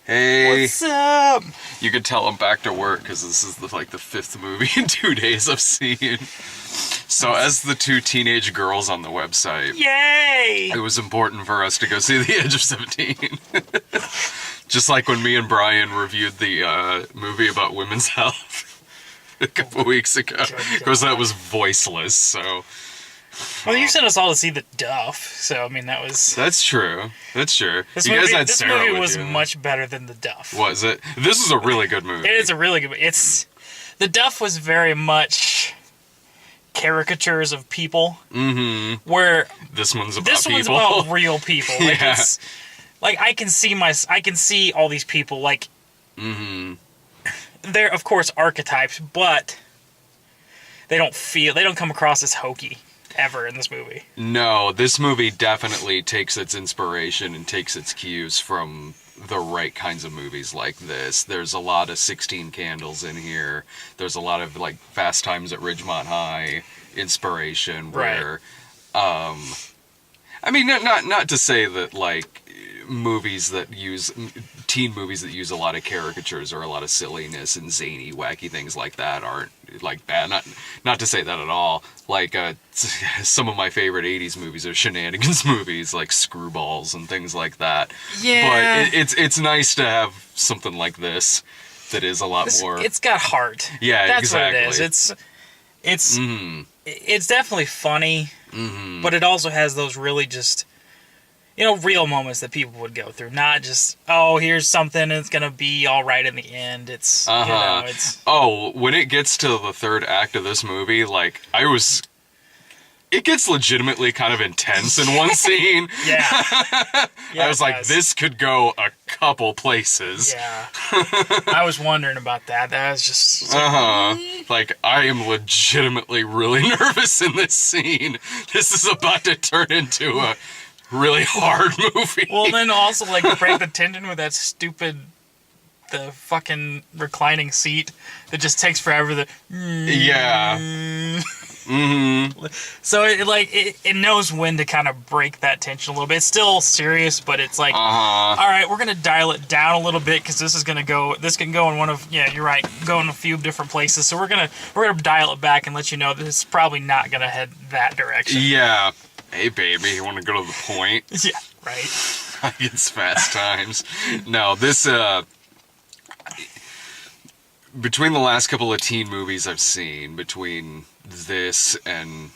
Hey. What's up? You could tell I'm back to work because this is the fifth movie in 2 days I've seen. So as the two teenage girls on the website, Yay! it was important for us to go see The Edge of 17. Just like when me and Brian reviewed the movie about women's health a couple weeks ago. Because that was voiceless, so... Well, you sent us all to see The Duff, so I mean that was... That's true. That's true. This You movie, guys had this Sarah movie with was you. much better than The Duff. Was it? This is a really good movie. It is a really good movie. The Duff was very much caricatures of people. Mm-hmm. Where This one's about this one's people. about real people. Like Yeah. it's like I can see all these people like they're of course archetypes, but they don't come across as hokey ever in this movie. No, this movie definitely takes its inspiration and takes its cues from the right kinds of movies like this. There's a lot of 16 Candles in here. There's a lot of like Fast Times at Ridgemont High inspiration where I mean not to say that like teen movies that use a lot of caricatures or a lot of silliness and zany wacky things like that aren't like bad. Not to say that at all. Like some of my favorite 80s movies are shenanigans movies like Screwballs and things like that. Yeah. But it's nice to have something like this that is a lot more... It's got heart. Yeah, That's exactly. what it is. It's definitely funny, but it also has those really just, real moments that people would go through. Not just, oh, here's something and it's gonna be all right in the end. It's, it's... Oh, when it gets to the third act of this movie, like, it gets legitimately kind of intense in one scene. Yeah. I was like, this could go a couple places. Yeah. I was wondering about that. That was just... Like, I am legitimately really nervous in this scene. This is about to turn into a really hard movie. Well, then also, like, break the tension with that stupid... the fucking reclining seat that just takes forever. Yeah. So it knows when to kind of break that tension a little bit. It's still serious, but it's like, all right, we're gonna dial it down a little bit because this can go in one of, you're right, go in a few different places. So we're gonna dial it back and let you know that it's probably not gonna head that direction. Yeah. Hey, baby, you want to go to the point? Yeah, right. It's Fast Times. No, this, between the last couple of teen movies I've seen, between this and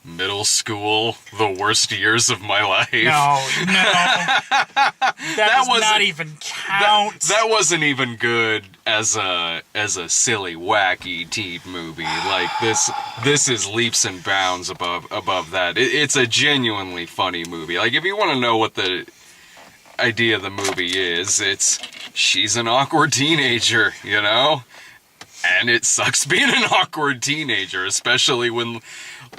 middle school, the worst years of my life. No. that does not even count. That wasn't even good as a silly, wacky teen movie. Like, this is leaps and bounds above that. It's a genuinely funny movie. Like, if you want to know what the idea of the movie is, she's an awkward teenager, And it sucks being an awkward teenager, especially when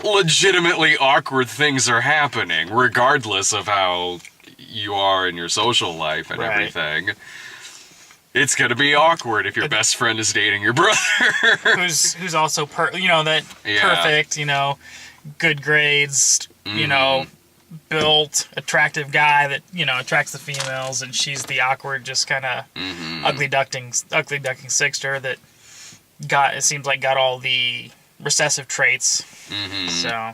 legitimately awkward things are happening, regardless of how you are in your social life and everything. It's gonna be awkward if your best friend is dating your brother. who's also perfect, good grades, built, attractive guy that, attracts the females, and she's the awkward, just kind of ugly ducking sixter that got all the recessive traits. So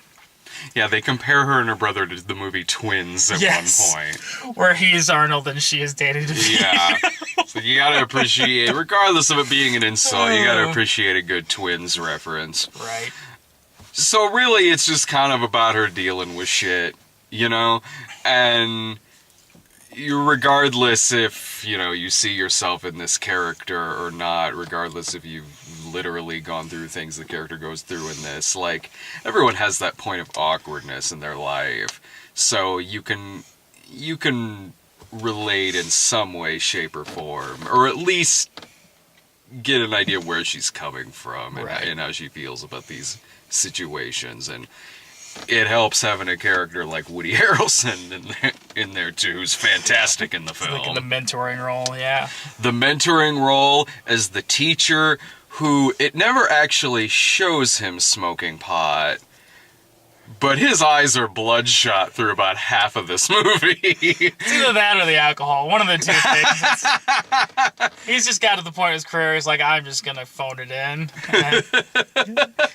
yeah, they compare her and her brother to the movie Twins at one point, where he's Arnold and she is Danny DeVito. Yeah, so you gotta appreciate, regardless of it being an insult, you gotta appreciate a good Twins reference. Right. So really, it's just kind of about her dealing with shit, and regardless if, you see yourself in this character or not, regardless if you've literally gone through things the character goes through in this, like, everyone has that point of awkwardness in their life. So you can relate in some way, shape, or form, or at least get an idea where she's coming from and how she feels about these situations. And it helps having a character like Woody Harrelson in there too, who's fantastic in the film. Like in the mentoring role, yeah. The mentoring role as the teacher, who it never actually shows him smoking pot, But his eyes are bloodshot through about half of this movie. It's either that or the alcohol. One of the two things. He's just got to the point of his career. He's like, I'm just gonna phone it in,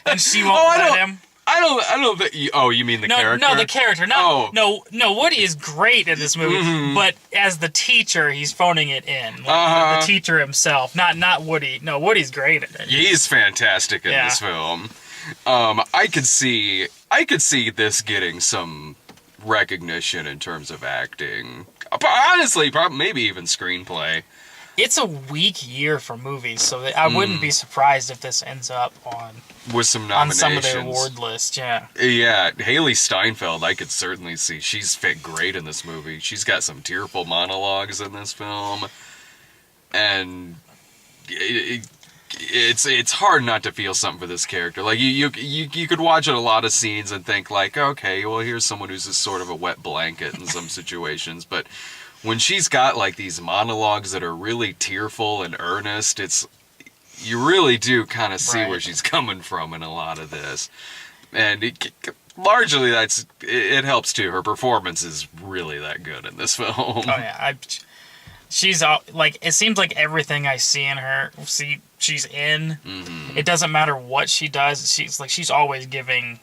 and she won't let him. I don't think. You mean the character? No, the character. No. Woody is great in this movie, but as the teacher, he's phoning it in. Like, the teacher himself, not Woody. No, Woody's great at it. He's fantastic in this film. I could see this getting some recognition in terms of acting. Honestly, probably maybe even screenplay. It's a weak year for movies, so I wouldn't be surprised if this ends up with some nominations on some of their award lists. Yeah. Yeah, Haley Steinfeld, I could certainly see. She's fit great in this movie. She's got some tearful monologues in this film, and it's hard not to feel something for this character. Like you could watch a lot of scenes and think like, okay, well here's someone who's just sort of a wet blanket in some situations, but when she's got like these monologues that are really tearful and earnest, you really do kind of see where she's coming from in a lot of this, and largely it helps too. Her performance is really that good in this film. Oh yeah, she's like, it seems like everything I see in her, she's in. Mm-hmm. It doesn't matter what she does. She's always giving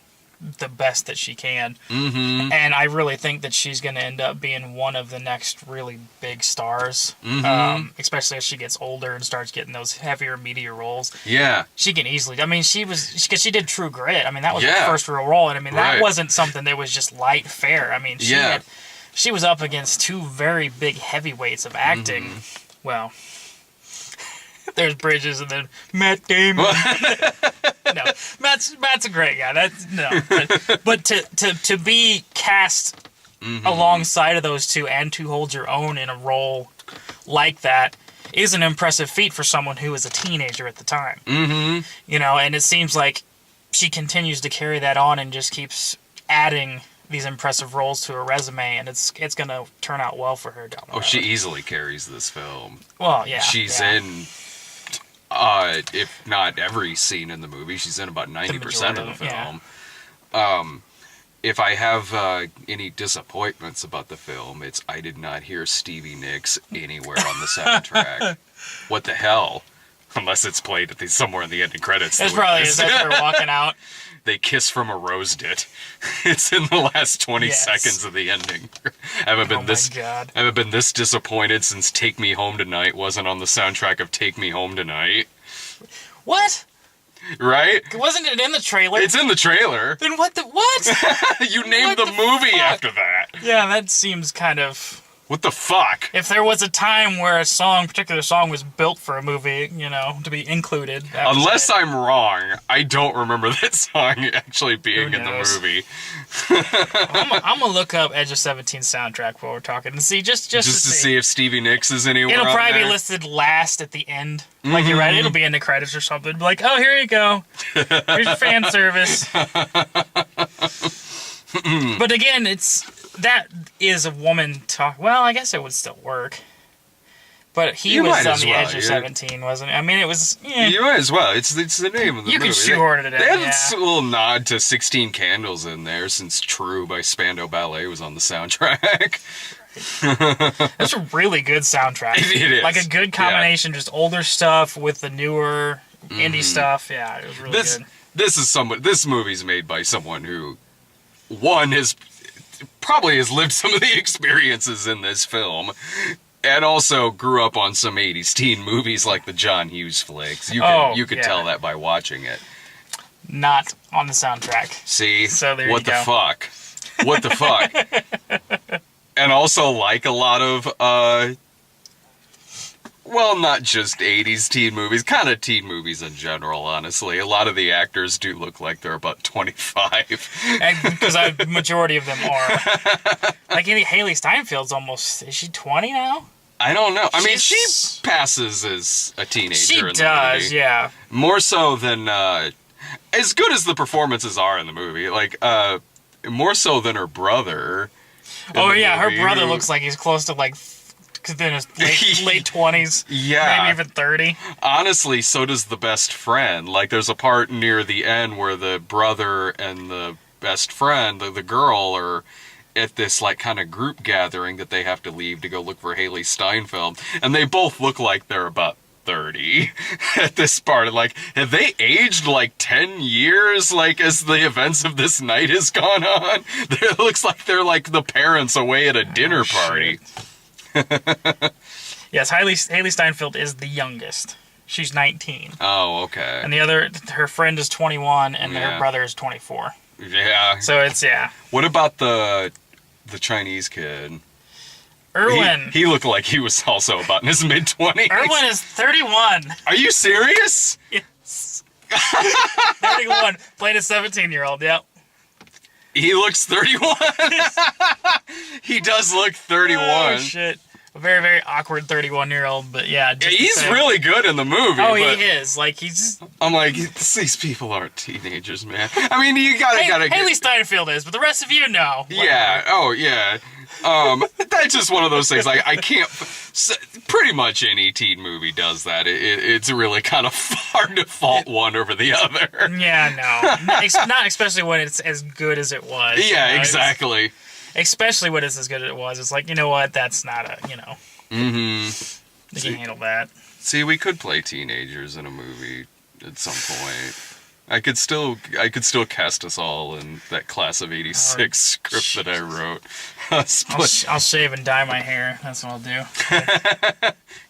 the best that she can. Mm-hmm. And I really think that she's going to end up being one of the next really big stars, especially as she gets older and starts getting those heavier, meatier roles. Yeah. She can easily, I mean, because she did True Grit. I mean, that was her first real role. And I mean, that wasn't something that was just light fare. I mean, she was up against two very big heavyweights of acting. Mm-hmm. Well, there's Bridges and then Matt Damon. No, Matt's a great guy. But to be cast alongside of those two and to hold your own in a role like that is an impressive feat for someone who was a teenager at the time. Mm-hmm. You know, and it seems like she continues to carry that on and just keeps adding these impressive roles to her resume, and it's going to turn out well for her down the road. She easily carries this film. Well, yeah. She's in, if not every scene in the movie, she's in about 90% of the film. Yeah. If I have any disappointments about the film, it's I did not hear Stevie Nicks anywhere on the soundtrack. What the hell? Unless it's played somewhere in the ending credits. It probably is. As they're walking out. They kiss from a rose dit. It's in the last 20 seconds of the ending. I haven't been this disappointed since Take Me Home Tonight wasn't on the soundtrack of Take Me Home Tonight. What? Right? Wasn't it in the trailer? It's in the trailer. Then what? You named the movie after that. Yeah, that seems kind of... What the fuck? If there was a time where a particular song was built for a movie, to be included. Unless I'm wrong, I don't remember that song actually being in the movie. I'm gonna look up Edge of 17 soundtrack while we're talking and see just to see if Stevie Nicks is anywhere. It'll probably be listed last at the end. Like you're right, it'll be in the credits or something. Be like, oh, here you go. Here's your fan service. But again, that is a woman talk. Well, I guess it would still work. But he was on the Edge of 17, wasn't it? I mean, it was... You might as well. It's the name of the movie. You can shoehorn it in, They had a little nod to 16 Candles in there, since True by Spandau Ballet was on the soundtrack. That's a really good soundtrack. It is. Like a good combination, just older stuff with the newer indie stuff. Yeah, it was really good. This movie's made by someone who, one, probably has lived some of the experiences in this film, and also grew up on some 80s teen movies like the John Hughes flicks. You could tell that by watching it. Not on the soundtrack. See? So there what the fuck? What the fuck? And also like a lot of, well, not just 80s teen movies, kind of teen movies in general, honestly. A lot of the actors do look like they're about 25. Because a majority of them are. Like Haley Steinfeld's almost, is she 20 now? I don't know. I mean, she passes as a teenager in the movie. She does, yeah. More so than, as good as the performances are in the movie, like, more so than her brother. Oh, yeah, her brother looks like he's close to, like, in his late 20s, maybe even 30. Honestly, so does the best friend. Like, there's a part near the end where the brother and the best friend, the girl, are at this like kind of group gathering that they have to leave to go look for Haley Steinfeld, and they both look like they're about 30 at this part. Like, have they aged like 10 years, like, as the events of this night has gone on? It looks like they're like the parents away at a dinner party. Yes, Haley Steinfeld is the youngest. She's 19. Oh, okay. And her friend is 21, and her brother is 24. Yeah. So it's, What about the Chinese kid? Erwin. He looked like he was also about in his mid-20s. Erwin is 31. Are you serious? Yes. 31. Played a 17-year-old, yep. He looks 31. He does look 31. Oh, shit. A very, very awkward 31-year-old, but yeah. He's really good in the movie. Oh, he is. Like, he's just... I'm like, these people aren't teenagers, man. I mean, you gotta Haley Steinfeld is, but the rest of you know. Yeah. Oh, yeah. That's just one of those things. Like, I can't. Pretty much any teen movie does that. It's really kind of hard to fault one over the other. Yeah, no, not especially when it's as good as it was. Yeah, you know? Exactly. Especially when it's as good as it was. It's like, you know what? That's not a, you know. Mm-hmm. You can handle that. See, we could play teenagers in a movie at some point. I could still cast us all in that class of '86 script that I wrote. I'll shave and dye my hair. That's what I'll do.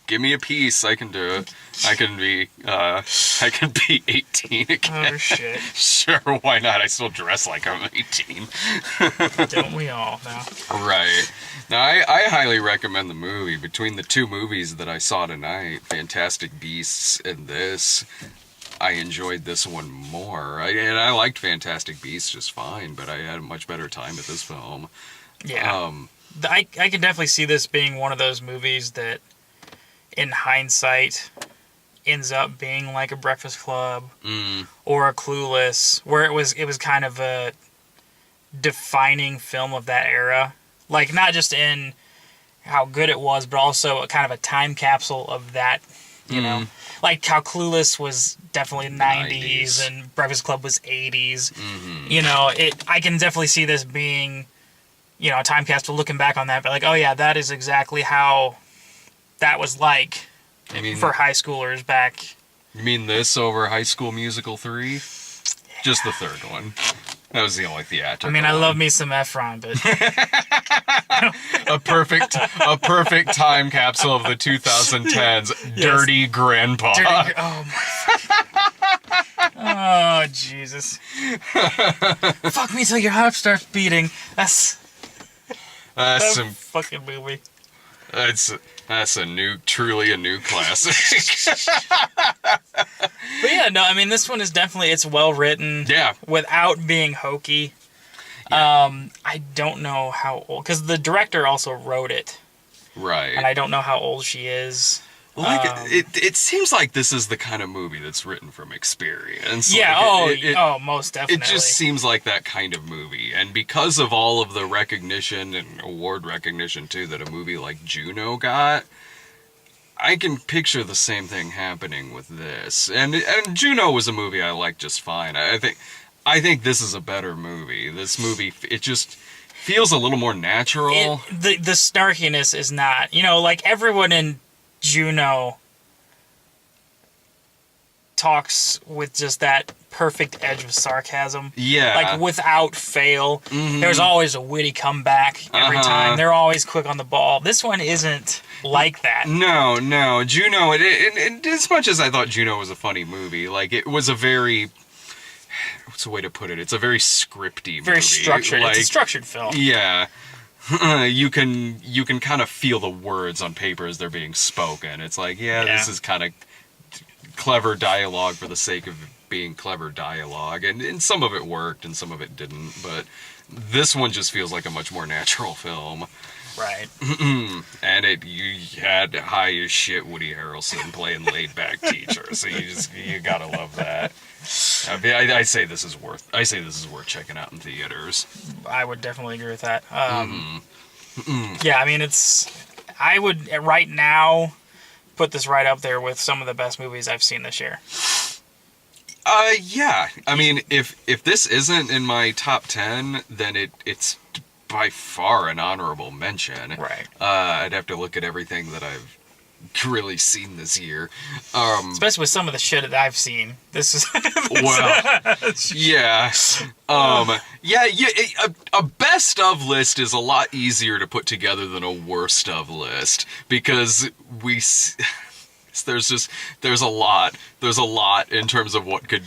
Give me a piece. I can do it. I can be 18 again. Oh shit. Sure, why not? I still dress like I'm 18. Don't we all now? Right. Now, I highly recommend the movie. Between the two movies that I saw tonight, Fantastic Beasts and this, I enjoyed this one more. And I liked Fantastic Beasts just fine, but I had a much better time at this film. Yeah. I can definitely see this being one of those movies that, in hindsight, ends up being like a Breakfast Club or a Clueless, where it was kind of a defining film of that era. Like, not just in how good it was, but also kind of a time capsule of that, you know? Like how Clueless was definitely 90s and Breakfast Club was 80s. Mm-hmm. You know, I can definitely see this being, you know, a time capsule looking back on that, but like, oh yeah, that is exactly how that was like for high schoolers back. You mean this over High School Musical 3? Yeah. Just the third one. That was the only theatrical. I mean, I love me some Efron, but a perfect time capsule of the 2010s. Yes. Dirty Grandpa. Oh Jesus! Fuck me till your heart starts beating. That's some fucking movie. That's truly a new classic. But yeah, no, I mean, this one is definitely, it's well written. Yeah. Without being hokey. Yeah. I don't know how old, because the director also wrote it. Right. And I don't know how old she is. Like, it seems like this is the kind of movie that's written from experience. Yeah, like most definitely. It just seems like that kind of movie. And because of all of the recognition and award recognition, too, that a movie like Juno got, I can picture the same thing happening with this. And Juno was a movie I liked just fine. I think this is a better movie. This movie, it just feels a little more natural. The snarkiness is not, you know, like everyone in Juno talks with just that perfect edge of sarcasm. Yeah. Like, without fail. Mm-hmm. There's always a witty comeback every time. They're always quick on the ball. This one isn't like that. No. Juno, and as much as I thought Juno was a funny movie, like, it was a very... What's the way to put it? It's a very scripty movie. Very structured. Like, it's a structured film. Yeah. You can kind of feel the words on paper as they're being spoken. It's like, this is kind of clever dialogue for the sake of being clever dialogue, and some of it worked and some of it didn't, but this one just feels like a much more natural film. Right. And you had high as shit Woody Harrelson playing laid back teacher, so you gotta love that. I say this is worth checking out in theaters. I would definitely agree with that. Yeah, I mean, I would right now put this right up there with some of the best movies I've seen this year. Yeah. I mean, if this isn't in my top 10, then it's by far an honorable mention. Right. I'd have to look at everything that I've really seen this year. Especially with some of the shit that I've seen. This is well, yeah. A best of list is a lot easier to put together than a worst of list because there's a lot in terms of what could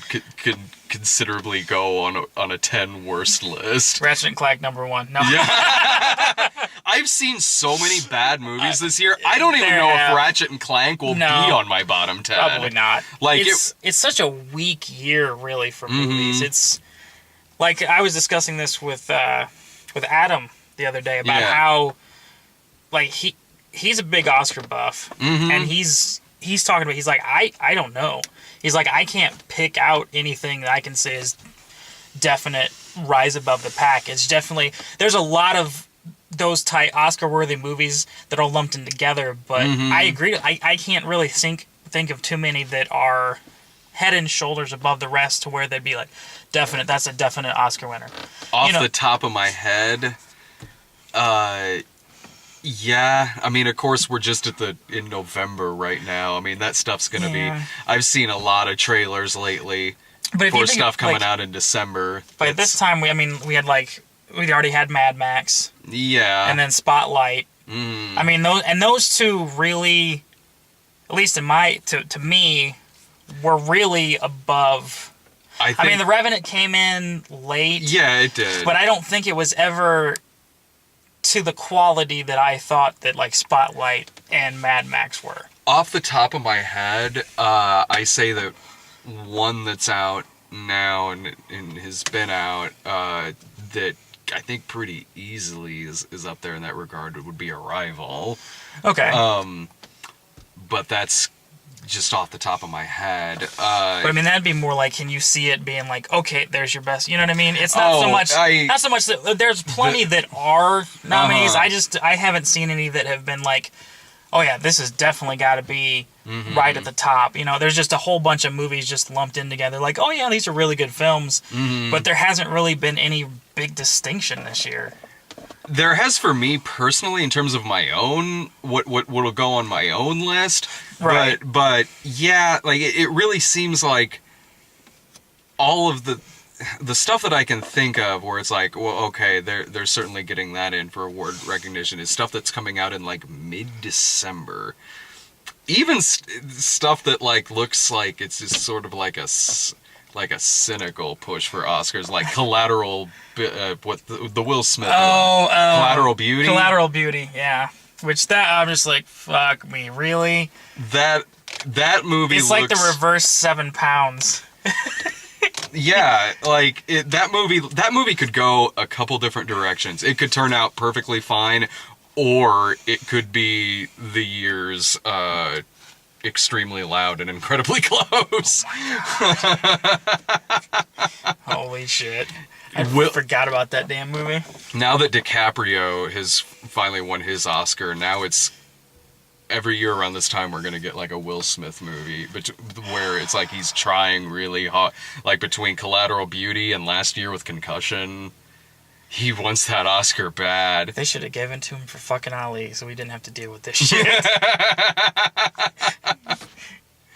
considerably go on a 10 worst list. Ratchet and Clank #1. No. Yeah. I've seen so many bad movies this year. I don't even know if Ratchet and Clank will be on my bottom 10. Probably not. Like it's such a weak year, really, for movies. It's like I was discussing this with Adam the other day about how, like, he's a big Oscar buff, and he's talking about. He's like, I don't know. He's like, I can't pick out anything that I can say is definite rise above the pack. It's definitely, there's a lot of those type Oscar-worthy movies that are lumped in together, but I agree. I can't really think of too many that are head and shoulders above the rest to where they'd be like, that's a definite Oscar winner. Off the top of my head, yeah, I mean, of course, we're just in November right now. I mean, that stuff's gonna be. I've seen a lot of trailers lately for stuff coming out in December. But this time, we'd already had Mad Max. Yeah. And then Spotlight. I mean, those two really, at least to me, were really above. I mean, The Revenant came in late. Yeah, it did. But I don't think it was ever to the quality that I thought that like Spotlight and Mad Max were. Off the top of my head, I say that one that's out now and has been out that I think pretty easily is up there in that regard would be Arrival. Okay. But that's just off the top of my head. But I mean, that'd be more like, can you see it being like, okay, there's your best. You know what I mean? It's not so much that there's plenty that are nominees. I haven't seen any that have been like, oh yeah, this has definitely got to be right at the top. You know, there's just a whole bunch of movies just lumped in together. Like, oh yeah, these are really good films. But there hasn't really been any big distinction this year. There has for me personally, in terms of my own, what'll go on my own list. Right. But yeah, like it really seems like all of the stuff that I can think of where it's like, well, okay, they're certainly getting that in for award recognition is stuff that's coming out in like mid-December. Even stuff that like looks like it's just sort of like a cynical push for Oscars, like Collateral, the Will Smith Collateral Beauty. Collateral Beauty, yeah. Which I'm just like, fuck me, really? That movie it's like the reverse 7 pounds. Yeah, like that movie could go a couple different directions. It could turn out perfectly fine, or it could be the year's extremely loud and incredibly close. Oh holy shit. I forgot about that damn movie. Now that DiCaprio has finally won his Oscar, now it's every year around this time we're going to get like a Will Smith movie where it's like he's trying really hard, like between Collateral Beauty and last year with Concussion. He wants that Oscar bad. They should have given to him for fucking Ali so we didn't have to deal with this shit.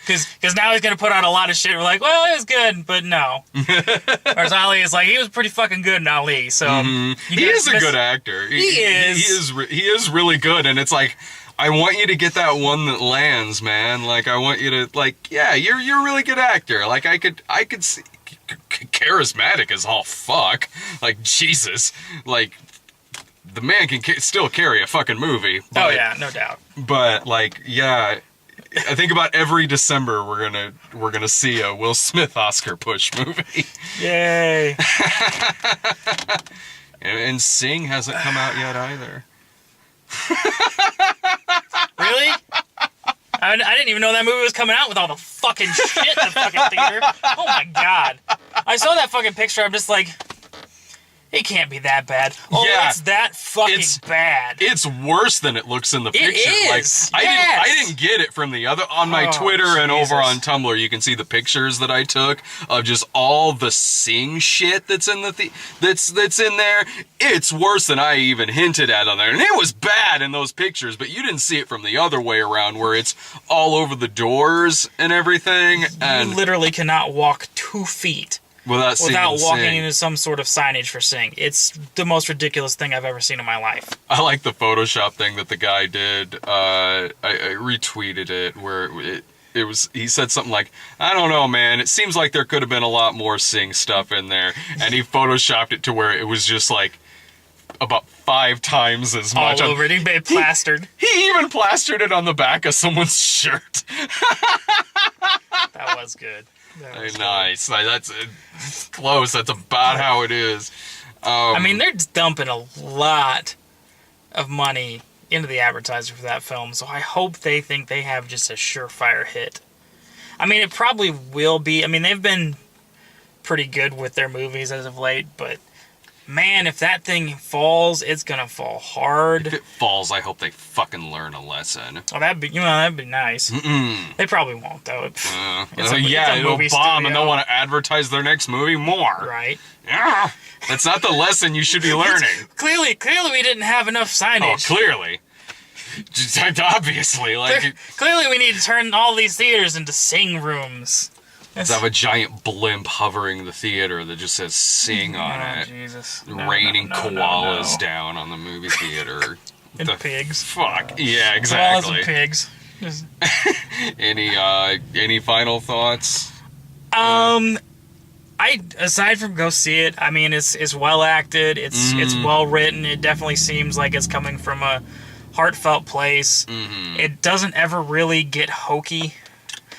Because now he's going to put out a lot of shit. We're like, well, it was good, but no. Whereas Ali is like, he was pretty fucking good in Ali. So he is a good actor. He is really good. And it's like, I want you to get that one that lands, man. Like, I want you to, like, yeah, you're a really good actor. Like, I could see, charismatic as all fuck. Like, Jesus. Like, the man can still carry a fucking movie. But, oh, yeah, no doubt. But, like, yeah, I think about every December we're gonna see a Will Smith Oscar push movie. Yay. And Sing hasn't come out yet either. Really? I didn't even know that movie was coming out with all the fucking shit in the fucking theater. Oh my god. I saw that fucking picture, I'm just like, it can't be that bad. Oh, Yeah, it's that fucking bad. It's worse than it looks in the picture. It is. Like I didn't get it from the other on my Twitter and Jesus. over on Tumblr. You can see the pictures that I took of just all the Sing shit that's in that's in there. It's worse than I even hinted at on there, and it was bad in those pictures. But you didn't see it from the other way around, where it's all over the doors and everything. And you literally cannot walk 2 feet without walking Sing. into some sort of signage for Sing. It's the most ridiculous thing I've ever seen in my life. I like the Photoshop thing that the guy did. I retweeted it where it was. He said something like, "I don't know, man. It seems like there could have been a lot more Sing stuff in there," and he photoshopped it to where it was just like about 5 times as much. All over it. He made plastered. He even plastered it on the back of someone's shirt. That was good. That was good. Nice. That's close. That's about how it is. I mean, they're just dumping a lot of money into the advertiser for that film, so I hope they think they have just a surefire hit. I mean, it probably will be. I mean, they've been pretty good with their movies as of late, but man, if that thing falls, it's gonna fall hard. If it falls, I hope they fucking learn a lesson. Oh, that'd be nice. They probably won't though. It's a it'll movie bomb, and studio. they'll want to advertise their next movie more. Right. Yeah, that's not the lesson you should be learning. Clearly, we didn't have enough Oh, signage. clearly. Just, obviously, like Clearly, we need to turn all these theaters into Sing rooms. let's have a giant blimp hovering the theater that just says "Sing" on Oh, it, Jesus. raining koalas No. down on the movie theater. And pigs. Fuck. Yeah, Koalas exactly. and pigs. Just- Any final thoughts? Aside from go see it, I mean, it's well acted. It's well written. It definitely seems like it's coming from a heartfelt place. It doesn't ever really get hokey.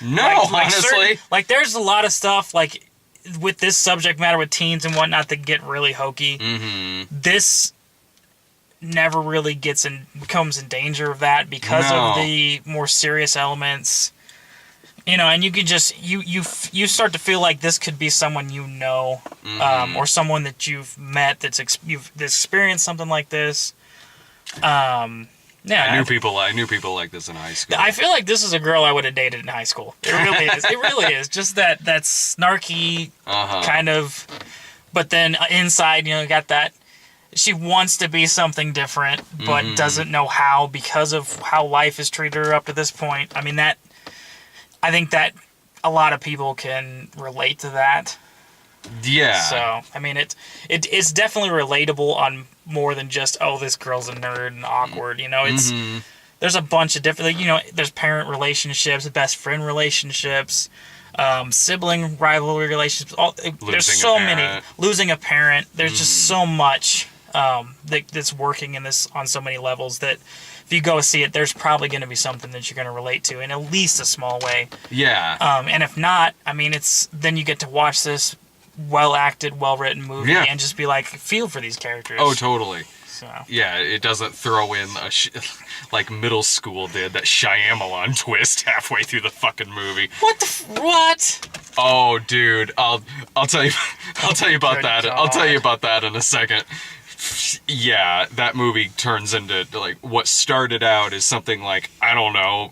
No, honestly. There's a lot of stuff like with this subject matter with teens and whatnot that get really hokey. This never really becomes in danger of that because of the more serious elements. You know, and you could just you start to feel like this could be someone you know, or someone that you've met that's experienced something like this. Yeah, I knew people like this in high school. I feel like this is a girl I would have dated in high school. It really is. It really is. Just that snarky kind of, but then inside, you know, got that. She wants to be something different, but doesn't know how because of how life has treated her up to this point. I mean, I think that a lot of people can relate to that. Yeah. So, I mean, it's definitely relatable on more than just, oh, this girl's a nerd and awkward. You know, there's a bunch of different, you know, there's parent relationships, best friend relationships, sibling rivalry relationships. There's so many. Losing a parent. There's just so much that's working in this on so many levels that if you go see it, there's probably going to be something that you're going to relate to in at least a small way. Yeah. And if not, I mean, then you get to watch this well-acted, well-written movie and just be like, feel for these characters. Oh, totally. So. Yeah, it doesn't throw in like middle school did, that Shyamalan twist halfway through the fucking movie. What? Oh, dude, I'll tell you about Good that. God. I'll tell you about that in a second. Yeah, that movie turns into like what started out as something like, I don't know,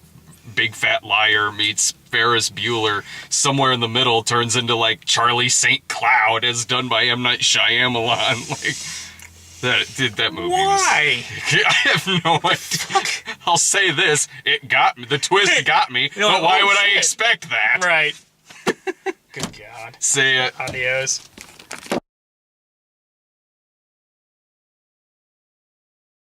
Big Fat Liar meets Ferris Bueller. Somewhere in the middle turns into like Charlie St. Cloud, as done by M. Night Shyamalan. Like that movie. Why? I have no idea. I'll say this: it got me. The twist got me. You're But like, why oh, would I shit. expect that? Right. Good God. Say it. Adios.